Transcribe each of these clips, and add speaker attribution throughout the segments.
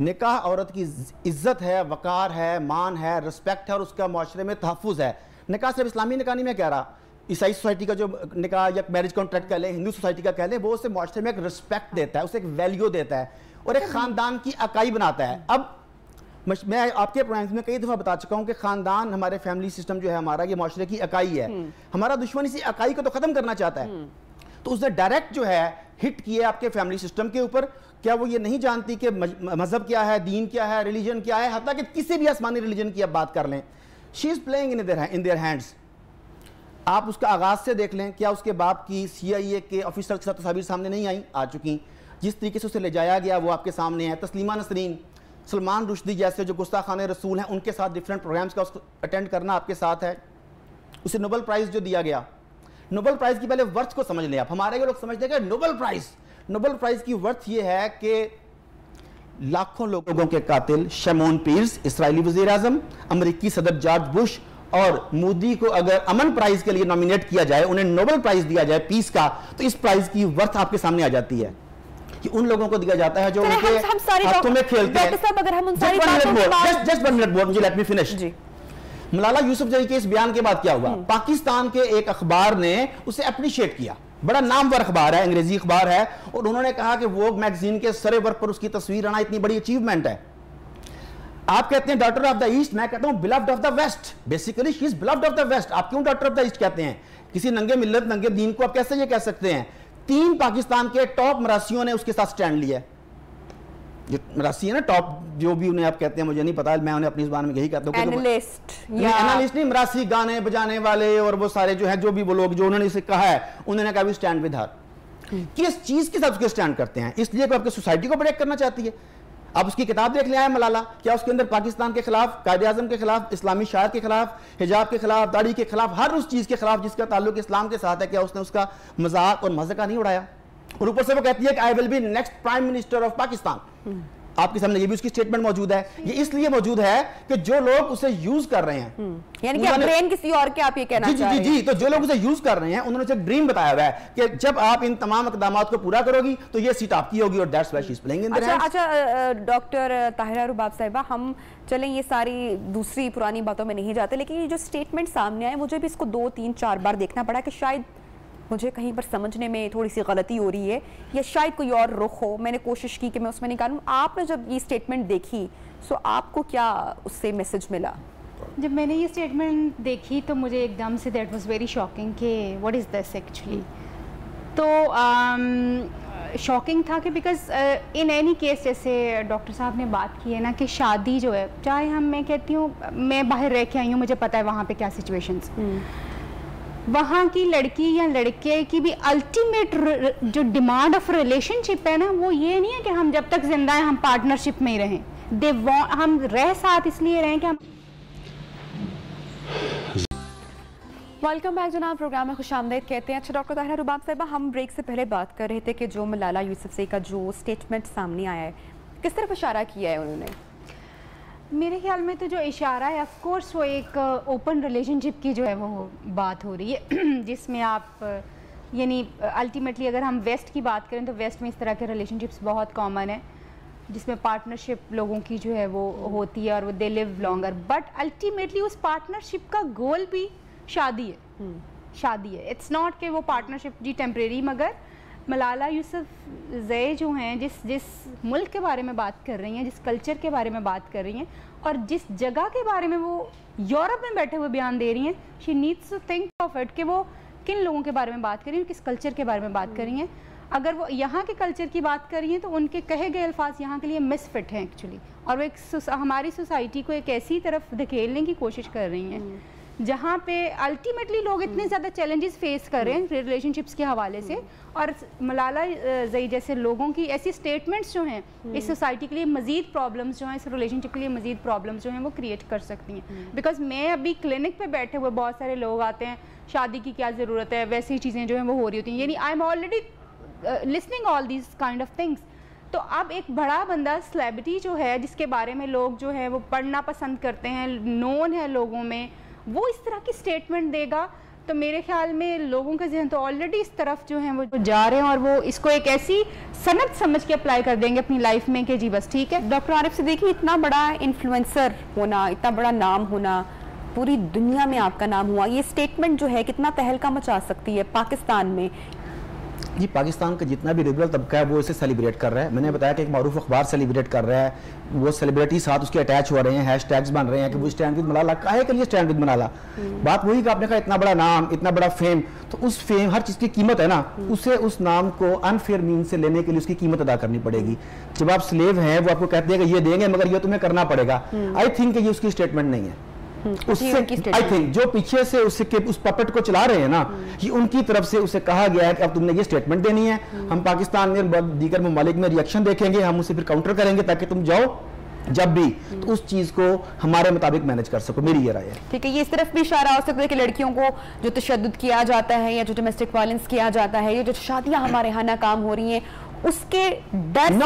Speaker 1: نکاح عورت کی عزت ہے, وقار ہے, مان ہے, رسپیکٹ ہے اور اس کا معاشرے میں تحفظ ہے. نکاح صرف اسلامی نکاح نہیں میں کہہ رہا, عیسائی سوسائٹی کا جو نکاح یا میرج کانٹریکٹ کہہ لیں, ہندو سوسائٹی کا کہہ لیں, وہ اسے معاشرے میں ایک رسپیکٹ دیتا ہے, اسے ایک ویلیو دیتا ہے اور ایک خاندان کی اکائی بناتا ہے. اب میں آپ کے پروگرامز میں کئی دفعہ بتا چکا ہوں کہ خاندان, ہمارے فیملی سسٹم جو ہے ہمارا, یہ معاشرے کی اکائی ہے. ہمارا دشمن اسی اکائی کو تو ختم کرنا چاہتا ہے. تو اس نے ڈائریکٹ جو ہے ہٹ کیا آپ کے فیملی سسٹم کے اوپر. کیا وہ یہ نہیں جانتی کہ مذہب کیا ہے, دین کیا ہے, ریلیجن کیا ہے, حتیٰ کہ کسی بھی آسمانی ریلیجن کی آپ بات کر لیں, she is playing in their hands. آپ اس کا آغاز سے دیکھ لیں, کیا اس کے باپ کی CIA کے آفیسر کے ساتھ تصاویر سامنے نہیں آئیں, آ چکی. جس طریقے سے اسے لے جایا گیا وہ آپ کے سامنے ہے. تسلیمہ نسرین, سلمان رشدی جیسے جو گستاخان رسول ہیں, ان کے ساتھ ڈفرینٹ پروگرامز کا اٹینڈ کرنا آپ کے ساتھ ہے. اسے نوبل پرائز جو دیا گیا, نوبل پرائز کی پہلے ورتھ کو سمجھ لیں آپ. ہمارے یہ لوگ سمجھتے ہیں کہ نوبل پرائز کی ورتھ یہ ہے کہ لاکھوں لوگوں کے قاتل شمون پیرس, اسرائیلی وزیر اعظم, امریکی صدر جارج بش اور مودی کو اگر امن پرائز کے لیے نامینیٹ کیا جائے, انہیں نوبل پرائز دیا جائے پیس کا, تو اس پرائز کی ورتھ آپ کے سامنے آ جاتی ہے کہ ان لوگوں کو دیا جاتا ہے جو ان کے ہاتھوں میں کھیلتے ہیں. Just 1 minute more, مجھے let me finish. Malala Yousafzai کے اس بیان کے بعد کیا ہوا, پاکستان کے ایک اخبار نے اسے اپریشیٹ کیا, بڑا نامور اخبار ہے, انگریزی اخبار ہے, اور انہوں نے کہا کہ ووگ میگزین کے سرے ورق پر اس کی تصویر آنا اتنی بڑی اچیومنٹ ہے. آپ کہتے ہیں ڈاٹر آف دا ایسٹ, میں کہتا ہوں beloved of the west. Basically she is beloved of the west. آپ کیوں ڈاٹر آف دا ایسٹ کہتے ہیں؟ کسی ننگے ملت, ننگے دین کو آپ کیسے یہ کہہ سکتے ہیں؟ 3 پاکستان کے ٹاپ مراسیوں نے اس کے ساتھ سٹینڈ لیا ہے. جو مراسی ہے نا ٹاپ, جو بھی انہیں آپ کہتے ہیں مجھے نہیں پتا, میں انہیں اپنی زبان میں یہی کہتا ہوں. اینالسٹ نہیں, مراسی گانے بجانے والے اور وہ سارے جو ہیں, جو بھی وہ لوگ جو انہوں نے اسے کہا ہے, انہوں نے کہا بھی اسٹینڈ ود ہر. کس چیز کے ساتھ اس کے اسٹینڈ کرتے ہیں؟ اس لیے کہ آپ کی سوسائٹی کو بریک کرنا چاہتی ہے. آپ اس کی کتاب دیکھ لیں آئے ملالہ, کیا اس کے اندر پاکستان کے خلاف, قائد اعظم کے خلاف, اسلامی شاعر کے خلاف, حجاب کے خلاف, داڑھی کے خلاف, ہر اس چیز کے خلاف جس کا تعلق اسلام کے ساتھ ہے, کیا اس نے اس کا مذاق اور مذاق نہیں اڑایا؟ اور اوپر سے وہ کہتی ہے کہ I will be next prime minister of Pakistan. آپ کے سامنے یہ بھی اس کی سٹیٹمنٹ موجود ہے. یہ اس لیے موجود ہے کہ جو لوگ اسے یوز کر رہے ہیں,
Speaker 2: یعنی کہ برین کسی اور کے آپ یہ کہنا چاہ رہے ہیں.
Speaker 1: جی, تو جو لوگ اسے یوز کر رہے ہیں انہوں نے اسے ڈریم بتایا ہوا ہے کہ جب آپ ان تمام اقدامات کو پورا کرو گی تو یہ سیٹ آپ کی ہوگی, اور that's why she's playing in their hands.
Speaker 2: اچھا ڈاکٹر طاہرہ رباب صاحبہ, ہم چلیں یہ ساری دوسری پرانی باتوں میں نہیں جاتے, لیکن یہ جو سٹیٹمنٹ سامنے آئے, مجھے بھی اس کو 2 3 4 بار دیکھنا پڑا کہ شاید مجھے کہیں پر سمجھنے میں تھوڑی سی غلطی ہو رہی ہے یا شاید کوئی اور رخ ہو. میں نے کوشش کی کہ میں اس میں نکالوں. آپ نے جب یہ سٹیٹمنٹ دیکھی سو آپ کو کیا اس سے میسج ملا؟
Speaker 3: جب میں نے یہ سٹیٹمنٹ دیکھی تو مجھے ایک دم سے دیٹ واز ویری شاکنگ کہ واٹ از دس ایکچولی. تو شاکنگ تھا کہ بیکاز ان اینی کیس, جیسے ڈاکٹر صاحب نے بات کی ہے نا کہ شادی جو ہے, چاہے میں کہتی ہوں میں باہر رہ کے آئی ہوں, مجھے پتہ ہے وہاں پہ کیا سچویشنز, وہاں کی لڑکی یا لڑکے کی بھی الٹیمیٹ جو ڈیمانڈ آف ریلیشن شپ ہے نا, وہ یہ نہیں ہے کہ ہم جب تک زندہ ہیں ہم پارٹنرشپ میں ہی رہیں. ہم رہ ساتھ اس لیے رہیں کہ ہم.
Speaker 2: ویلکم بیک جناب, پروگرام میں خوش آمدید کہتے ہیں. اچھا ڈاکٹر طاہرہ رباب صاحبہ, ہم بریک سے پہلے بات کر رہے تھے کہ جو ملالہ یوسفزئی کا جو اسٹیٹمنٹ سامنے آیا ہے, کس طرف اشارہ کیا ہے انہوں نے؟
Speaker 3: میرے خیال میں تو جو اشارہ ہے آف کورس وہ ایک اوپن ریلیشن شپ کی جو ہے وہ بات ہو رہی ہے, جس میں آپ یعنی الٹیمیٹلی اگر ہم ویسٹ کی بات کریں تو ویسٹ میں اس طرح کے ریلیشن شپس بہت کامن ہیں, جس میں پارٹنرشپ لوگوں کی جو ہے وہ ہوتی ہے اور وہ they live longer, but ultimately اس پارٹنرشپ کا گول بھی شادی ہے. شادی ہے, اٹس ناٹ کہ وہ پارٹنرشپ جی ٹیمپریری. مگر ملالہ یوسفزئی جو ہیں, جس ملک کے بارے میں بات کر رہی ہیں, جس کلچر کے بارے میں بات کر رہی ہیں, اور جس جگہ کے بارے میں وہ یورپ میں بیٹھے ہوئے بیان دے رہی ہیں, she needs to think of it کہ وہ کن لوگوں کے بارے میں بات کر رہی ہیں, کس کلچر کے بارے میں بات کر رہی ہیں. اگر وہ یہاں کے کلچر کی بات کر رہی ہیں تو ان کے کہے گئے الفاظ یہاں کے لیے مس فٹ ہیں ایکچولی, اور وہ ایک ہماری سوسائٹی کو ایک ایسی طرف دھکیلنے کی کوشش کر رہی ہیں جہاں پہ الٹیمیٹلی لوگ اتنے زیادہ چیلنجز فیس کر رہے ہیں ریلیشن شپس کے حوالے سے, اور ملالہ زئی جیسے لوگوں کی ایسی اسٹیٹمنٹس جو ہیں اس سوسائٹی کے لیے مزید پرابلمس جو ہیں, اس ریلیشن شپ کے لیے مزید پرابلمس جو ہیں وہ کریٹ کر سکتی ہیں. بیکاز میں ابھی کلینک پہ بیٹھے ہوئے بہت سارے لوگ آتے ہیں, شادی کی کیا ضرورت ہے, ویسی چیزیں جو ہیں وہ ہو رہی ہوتی ہیں, یعنی I am already listening all these kind of things. تو اب ایک بڑا بندہ سلیبریٹی جو ہے, جس کے بارے میں لوگ جو ہے وہ پڑھنا پسند کرتے ہیں, نون ہے لوگوں میں, وہ اس طرح کی سٹیٹمنٹ دے گا تو میرے خیال میں لوگوں کا ذہن تو آلریڈی اس طرف جو ہیں وہ جا رہے ہیں اور وہ اس کو ایک ایسی صنعت سمجھ کے اپلائی کر دیں گے اپنی لائف میں کہ جی بس ٹھیک ہے.
Speaker 2: ڈاکٹر عارف صدیقی, اتنا بڑا انفلوئنسر ہونا, اتنا بڑا نام ہونا, پوری دنیا میں آپ کا نام ہوا, یہ سٹیٹمنٹ جو ہے کتنا تہلکہ مچا سکتی ہے پاکستان میں؟
Speaker 1: جی پاکستان کا جتنا بھی ریگولر طبقہ ہے وہ اسے سیلیبریٹ کر رہا ہے. میں نے بتایا کہ ایک معروف اخبار سیلیبریٹ کر رہا ہے, وہ سیلیبریٹی ساتھ اس کے اٹیچ ہو رہے ہیں, ہیش ٹیگز بن رہے ہیں کہ وہ اسٹینڈ ود ملالہ. کاہے کے لیے اسٹینڈ ود ملالہ؟ بات وہی کہ آپ نے کہا اتنا بڑا نام, اتنا بڑا فیم, تو اس فیم ہر چیز کی قیمت ہے نا, اسے اس نام کو انفیئر مین سے لینے کے لیے اس کی قیمت ادا کرنی پڑے گی. جب آپ سلیو ہیں وہ آپ کو کہتے ہیں کہ یہ دیں گے مگر یہ تمہیں کرنا پڑے گا. آئی تھنک کہ یہ اس کی اسٹیٹمنٹ نہیں ہے. اس سے آئی تھنک جو پیچھے سے اس پپٹ کو چلا رہے ہیں نا, یہ ان کی طرف سے اسے کہا گیا ہے کہ اب تم نے یہ اسٹیٹمنٹ دینی ہے, ہم پاکستان میں دیگر ممالک میں ریئیکشن دیکھیں گے, ہم اسے پھر کاؤنٹر کریں گے تاکہ تم جاؤ جب بھی تو اس چیز کو ہمارے مطابق مینج کر سکو. میری یہ رائے ہے.
Speaker 2: ٹھیک ہے, یہ اس طرف بھی اشارہ ہو سکتا ہے کہ لڑکیوں کو جو تشدد کیا جاتا ہے یا جو ڈومیسٹک وائلنس کیا جاتا ہے یا جو شادیاں ہمارے یہاں ناکام ہو رہی ہیں اس کے ڈر سے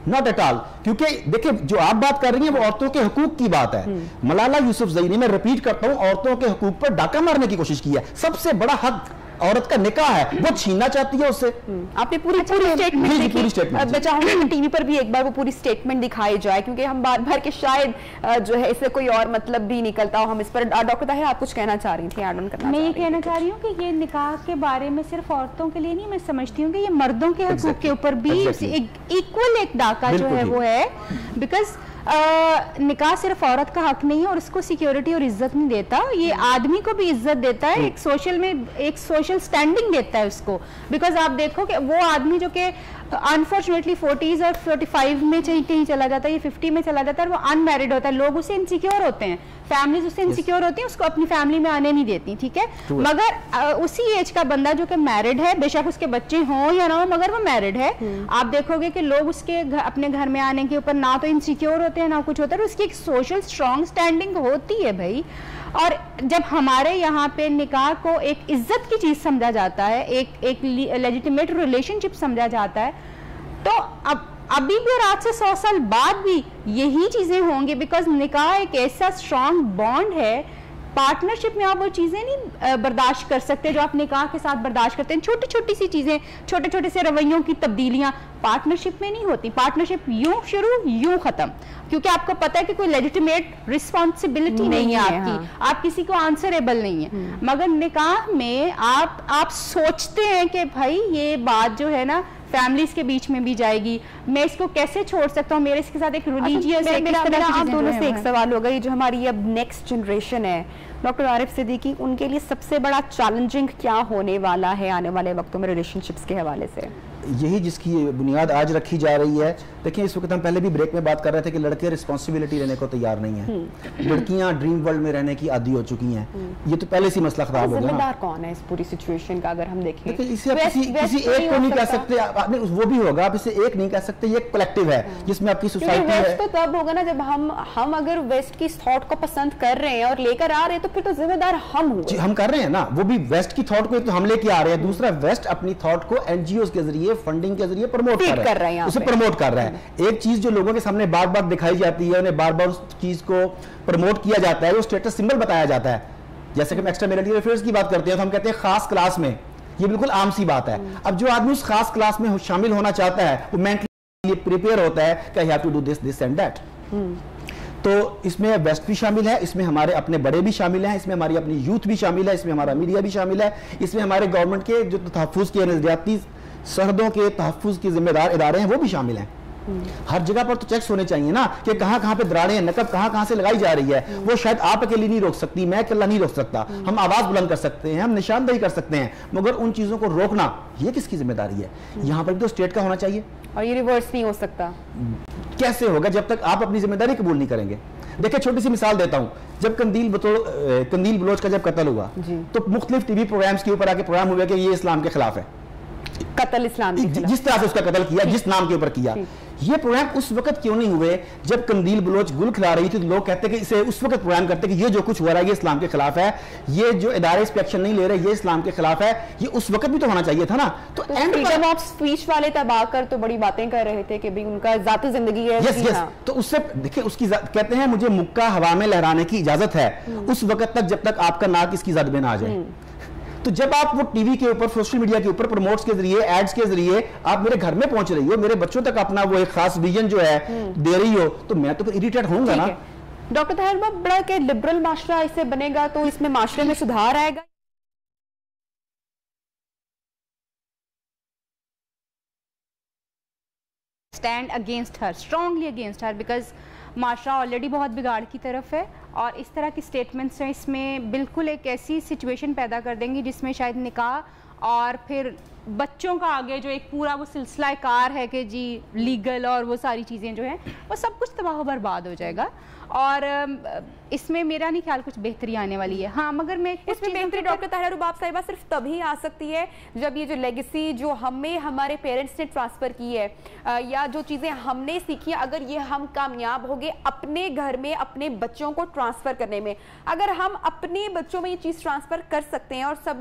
Speaker 1: not at all, کیونکہ دیکھیں جو آپ بات کر رہی ہیں وہ عورتوں کے حقوق کی بات ہے. ملالہ یوسفزئی نے, میں ریپیٹ کرتا ہوں, عورتوں کے حقوق پر ڈاکہ مارنے کی کوشش کی ہے. سب سے بڑا حق عورت کا نکاح ہے, وہ چھیننا چاہتی ہے اس سے.
Speaker 2: آپ نے پوری سٹیٹمنٹ دیکھی, میں چاہوں گی کہ ٹی وی پر بھی ایک بار وہ پوری سٹیٹمنٹ دکھائی جائے, کیونکہ ہم بار بار کہ شاید جو ہے اس سے کوئی اور مطلب بھی نکلتا ہو ہم اس پر. ڈاکٹر طاہرہ آپ کچھ کہنا چاہ رہی تھی, ایڈ آن کرنا؟
Speaker 3: میں یہ کہنا چاہ رہی ہوں کہ یہ نکاح کے بارے میں صرف عورتوں کے لیے نہیں, میں سمجھتی ہوں کہ یہ مردوں کے حقوق کے اوپر بھی ایکول ایک ڈاکہ جو ہے وہ ہے. بیکاز نکاح صرف عورت کا حق نہیں ہے اور اس کو سیکیورٹی اور عزت نہیں دیتا, یہ آدمی کو بھی عزت دیتا ہے, ایک سوشل میں ایک سوشل سٹینڈنگ دیتا ہے اس کو. بیکاز آپ دیکھو کہ وہ آدمی جو کہ انفارچونیٹلی 40s اور 45 میں کہیں چلا جاتا ہے یا 50 میں چلا جاتا ہے اور وہ ان میرڈ ہوتا ہے, لوگ اسے انسیکیور ہوتے ہیں, فیملیز اسے انسیکیور ہوتی ہیں, اس کو اپنی فیملی میں آنے نہیں دیتی, ٹھیک ہے. مگر اسی ایج کا بندہ جو کہ میرڈ ہے, بے شک اس کے بچے ہوں یا نہ ہوں مگر وہ میرڈ ہے, آپ دیکھو گے کہ لوگ اس کے اپنے گھر میں آنے کے اوپر نہ تو انسیکیور ہوتے ہیں نہ کچھ ہوتا ہے, اس کی ایک سوشل اسٹرانگ سٹینڈنگ ہوتی ہے بھائی. اور جب ہمارے یہاں پہ نکاح کو ایک عزت کی چیز سمجھا جاتا ہے, ایک لیجیٹیمیٹ ریلیشن شپ سمجھا جاتا ہے, تو ابھی بھی اور آج سے 100 سال بعد بھی یہی چیزیں ہوں گی. بیکاز نکاح ایک ایسا اسٹرانگ بانڈ ہے, پارٹنرشپ میں آپ وہ چیزیں نہیں برداشت کر سکتے جو آپ نکاح کے ساتھ برداشت کرتے ہیں. چھوٹی چھوٹی سی چیزیں, چھوٹے چھوٹے سے رویوں کی تبدیلیاں پارٹنرشپ میں نہیں ہوتی. پارٹنرشپ یوں شروع یوں ختم, کیونکہ آپ کو پتا ہے کہ کوئی لیجیٹیمیٹ رسپانسبلٹی نہیں ہے آپ کی, آپ کسی کو آنسریبل نہیں ہے. مگر نکاح میں آپ سوچتے ہیں کہ بھائی یہ بات جو ہے نا فیملیز کے بیچ میں بھی جائے گی, میں اس کو کیسے چھوڑ سکتا ہوں, میرے اس کے ساتھ ایک ریلیجیس
Speaker 2: آپ دونوں سے ایک سوال ہوگا, یہ جو ہماری اب نیکسٹ جنریشن ہے ڈاکٹر عارف صدیقی, ان کے لیے سب سے بڑا چیلنجنگ کیا ہونے والا ہے آنے والے وقتوں میں ریلیشن شپس کے حوالے سے؟
Speaker 1: یہی جس کی بنیاد آج رکھی جا رہی ہے. دیکھیں اس وقت ہم پہلے بھی بریک میں بات کر رہے تھے کہ لڑکے رسپانسبلٹی لینے کو تیار نہیں ہیں, لڑکیاں ڈریم ورلڈ میں رہنے کی عادی ہو چکی ہیں. یہ تو پہلے سے مسئلہ خراب ہو گیا.
Speaker 2: ذمہ دار کون ہے اس پوری سچویشن کا اگر ہم دیکھیں؟
Speaker 1: اسے کسی ایک کو نہیں کہہ سکتے, وہ بھی ہوگا, آپ اسے ایک نہیں کہہ سکتے, یہ ایک کلیکٹیو ہے جس میں آپ کی سوسائٹی ہے.
Speaker 2: ویسٹ تو تب ہوگا نا جب ہم اگر ویسٹ کی تھاٹ کو پسند کر رہے ہیں اور لے کر آ رہے ہیں تو پھر تو ذمہ دار ہم ہوئے.
Speaker 1: جی ہم کر رہے ہیں نا, وہ بھی ویسٹ کی تھاٹ کو ایک تو ہم لے کے آ رہے ہیں, دوسرا ویسٹ اپنی تھاٹ کو این جی اوز کے ذریعے فنڈنگ کے ذریعے پروموٹ کر رہے ہیں, اسے پروموٹ کر رہا ہے. ایک چیز جو لوگوں کے سامنے بار بار دکھائی جاتی ہے, انہیں بار بار اس چیز کو پروموٹ کیا جاتا ہے, وہ اسٹیٹس سمبل بتایا جاتا ہے. جیسے کہ ہم ایکسٹرا میرٹل افیئرز کی بات کرتے ہیں تو ہم کہتے ہیں خاص کلاس میں, یہ بالکل عام سی بات ہے. اب جو آدمی اس خاص کلاس میں شامل ہونا چاہتا ہے وہ مینٹلی پریپیئر ہوتا ہے کہ I have to do this, this and that. تو اس میں ویسٹ بھی شامل ہے, اس میں ہمارے اپنے بڑے بھی شامل ہیں, اس میں ہماری اپنی یوتھ بھی شامل ہے, اس میں ہمارا میڈیا بھی شامل ہے, اس میں ہمارے گورنمنٹ کے جو تحفظ کے نظریاتی سرحدوں کے تحفظ کی ذمہ دار ادارے ہیں وہ بھی شامل ہیں. ہر جگہ پر تو چیکس ہونے چاہیے نا کہ کہاں کہاں پہ دراڑیں, نقب کہاں سے لگائی جا رہی ہے. وہ شاید آپ اکیلی نہیں روک سکتی, میں اکیلا نہیں روک سکتا. ہم آواز بلند کر سکتے ہیں, ہم نشاندہی کر سکتے ہیں, مگر ان چیزوں کو روکنا یہ کس کی ذمہ داری ہے؟ یہاں پر بھی تو اسٹیٹ کا ہونا چاہیے,
Speaker 2: اور یہ ریورس نہیں ہو سکتا.
Speaker 1: کیسے ہوگا جب تک آپ اپنی ذمہ داری قبول نہیں کریں گے؟ دیکھیں چھوٹی سی مثال دیتا ہوں, جب قندیل بلوچ کا جب قتل ہوا تو مختلف ٹی وی پروگرامز کے اوپر آ کے پروگرام ہوئے کہ یہ اسلام کے خلاف ہے,
Speaker 2: قتل اسلام کے خلاف,
Speaker 1: جس طرح سے اس کا قتل کیا, جس نام کے اوپر کیا. یہ پروگرام اس وقت کیوں نہیں ہوئے جب قندیل بلوچ گل کھلا رہی تھی تو لوگ کہتے کہ اسے اس وقت پروگرام کرتے کہ یہ جو کچھ ہو رہا ہے یہ اسلام کے خلاف ہے, یہ جو ادارے اس پہ ایکشن نہیں لے رہے یہ اسلام کے خلاف ہے. یہ اس وقت بھی تو ہونا چاہیے تھا نا. تو
Speaker 2: جب آپ اسپیچ والے تباہ کر تو بڑی باتیں کر رہے تھے کہ بھی ان کا ذاتی زندگی ہے.
Speaker 1: یس یس, تو اس سے دیکھیں اس کی کہتے ہیں مجھے مکہ ہوا میں لہرانے کی اجازت ہے اس وقت تک جب تک آپ کا ناک اس کی زد میں نہ آ جائے. تو جب آپ وہ ٹی وی کے اوپر سوشل میڈیا کے اوپر پروموٹس کے ذریعے ایڈز کے ذریعے آپ میرے گھر میں پہنچ رہی ہو, میرے بچوں تک اپنا وہ ایک خاص ویژن جو ہے دے رہی ہو, تو میں تو پھر اریٹیٹ ہوں گا نا.
Speaker 2: ڈاکٹر طاہر صاحب, بڑا کہ لبرل معاشرہ اس سے بنے گا تو اس میں معاشرے میں سدھار آئے گا؟
Speaker 3: Stand against her, strongly against her, because معاشرہ آلریڈی بہت بگاڑ کی طرف ہے, اور اس طرح کی سٹیٹمنٹس ہیں اس میں بالکل ایک ایسی سچویشن پیدا کر دیں گی جس میں شاید نکاح اور پھر بچوں کا آگے جو ایک پورا وہ سلسلہ کار ہے کہ جی لیگل اور وہ ساری چیزیں جو ہیں وہ سب کچھ تباہ و برباد ہو جائے گا, اور اس میں میرا نہیں خیال کچھ بہتری آنے والی ہے. ہاں مگر میں
Speaker 2: اس میں بہتری ڈاکٹر طاہرہ رباب صاحبہ صرف تبھی آ سکتی ہے جب یہ جو لیگیسی جو ہمیں ہمارے پیرنٹس نے ٹرانسفر کی ہے, یا جو چیزیں ہم نے سیکھی ہیں, اگر یہ ہم کامیاب ہو گئے اپنے گھر میں اپنے بچوں کو ٹرانسفر کرنے میں, اگر ہم اپنے بچوں میں یہ چیز ٹرانسفر کر سکتے ہیں اور سب